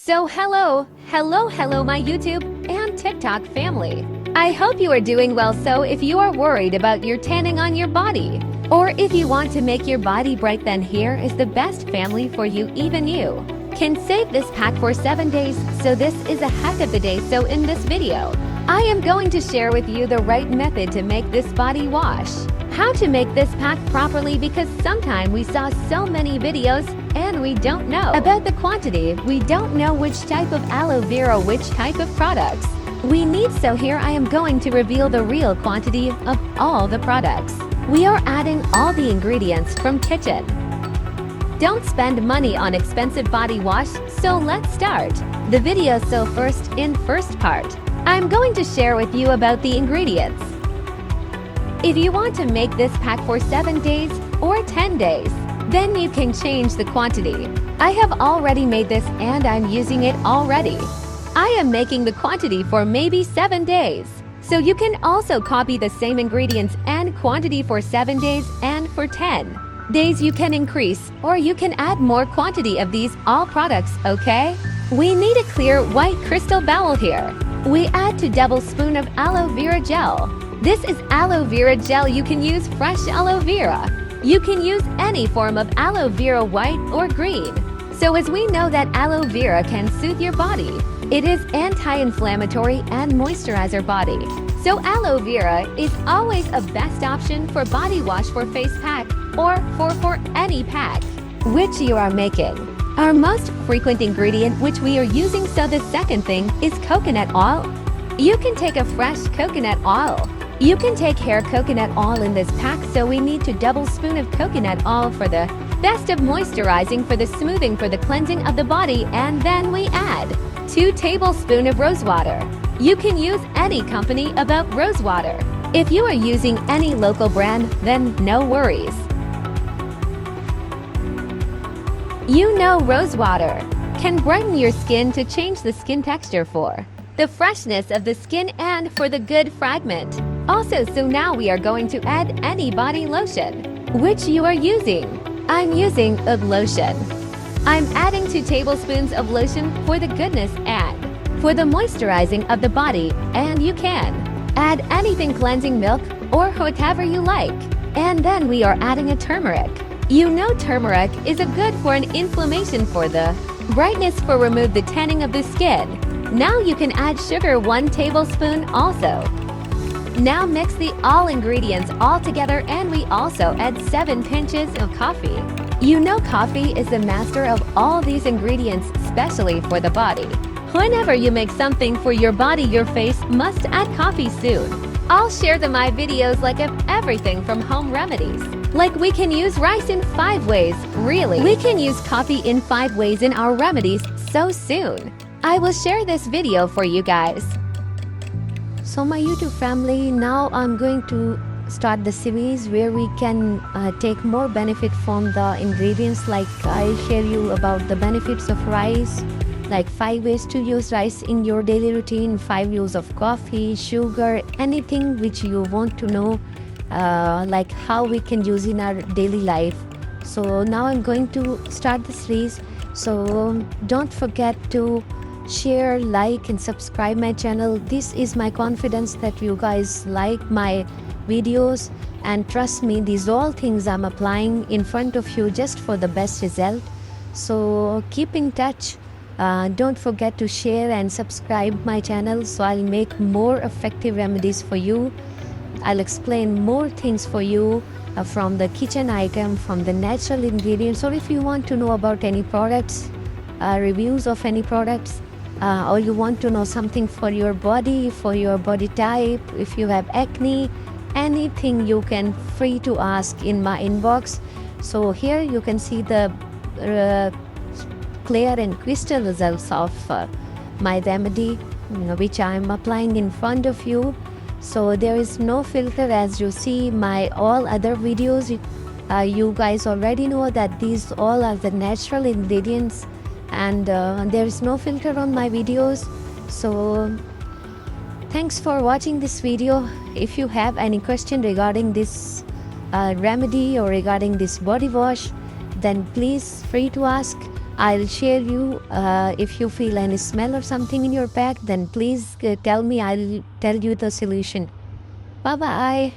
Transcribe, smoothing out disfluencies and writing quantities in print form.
So hello my YouTube and TikTok family. I hope you are doing well. So if you are worried about your tanning on your body, or if you want to make your body bright, then here is the best family for you. Even you can save this pack for 7 days. So this is a hack of the day. So in this video, I am going to share with you the right method to make this body wash. How to make this pack properly, because sometimes we saw so many videos and we don't know about the quantity. We don't know which type of aloe vera, which type of products we need. So here I am going to reveal the real quantity of all the products. We are adding all the ingredients from kitchen. Don't spend money on expensive body wash. So let's start the video. So first part, I'm going to share with you about the ingredients. If you want to make this pack for 7 days or 10 days, then you can change the quantity. I have already made this and I'm using it already. I am making the quantity for maybe 7 days. So you can also copy the same ingredients and quantity for 7 days, and for 10 days you can increase or you can add more quantity of these all products, okay? We need a clear white crystal bowl here. We add 2 tablespoons of aloe vera gel. This is aloe vera gel. You can use fresh aloe vera. You can use any form of aloe vera, white or green. So as we know that aloe vera can soothe your body, it is anti-inflammatory and moisturizer body. So aloe vera is always a best option for body wash, for face pack, or for any pack which you are making. Our most frequent ingredient which we are using, so the second thing, is coconut oil. You can take a fresh coconut oil. You can take hair coconut oil in this pack. So we need 2 tablespoons of coconut oil for the best of moisturizing, for the smoothing, for the cleansing of the body. And then we add 2 tablespoons of rose water. You can use any company about rose water. If you are using any local brand, then no worries. You know rose water can brighten your skin, to change the skin texture, for the freshness of the skin, and for the good fragment. Also, so now we are going to add any body lotion which you are using. I'm using a lotion. I'm adding 2 tablespoons of lotion for the goodness and for the moisturizing of the body, and you can add anything, cleansing milk or whatever you like. And then we are adding a turmeric. You know turmeric is a good for an inflammation, for the brightness, for remove the tanning of the skin. Now you can add sugar, 1 tablespoon also. Now mix the all ingredients all together, and we also add 7 pinches of coffee. You know coffee is the master of all these ingredients, especially for the body. Whenever you make something for your body, your face must add coffee soon. I'll share my videos like of everything from home remedies. Like we can use rice in 5 ways. Really, we can use coffee in 5 ways in our remedies so soon. I will share this video for you guys. So my YouTube family, now I'm going to start the series where we can take more benefit from the ingredients. Like I share you about the benefits of rice, like 5 ways to use rice in your daily routine, 5 use of coffee, sugar, anything which you want to know, like how we can use in our daily life. So now I'm going to start the series. So don't forget to share, like and subscribe my channel. This is my confidence that you guys like my videos, and trust me, these all things I'm applying in front of you just for the best result. So keep in touch. Don't forget to share and subscribe my channel, so I'll make more effective remedies for you. I'll explain more things for you from the kitchen item, from the natural ingredients, or if you want to know about any products, reviews of any products, or you want to know something for your body, for your body type, if you have acne, anything, you can free to ask in my inbox. So here you can see the clear and crystal results of my remedy, which I am applying in front of you. So there is no filter, as you see my all other videos. You guys already know that these all are the natural ingredients, and there is no filter on my videos. So thanks for watching this video. If you have any question regarding this remedy or regarding this body wash, then please free to ask. I'll share you. If you feel any smell or something in your back, then please tell me. I'll tell you the solution. Bye bye.